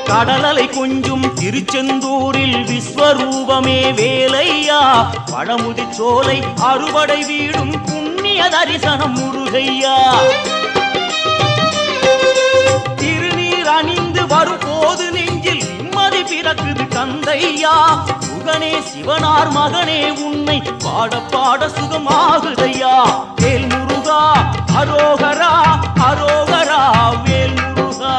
கடலலை கொஞ்சும் திருச்செந்தூரில் விஸ்வரூபமே வேலையா பழமுதி சோலை அறுபடை வீடும் புண்ணிய தரிசனம் முருகையா திருநீர் அணிந்து வரும் போது நெஞ்சில் நிம்மதி பிறக்குது கந்தையா சுகனே சிவனார் மகனே உன்னை பாட பாட சுகமாகுதையா வேல் முருகா அரோகரா அரோகரா வேல் முருகா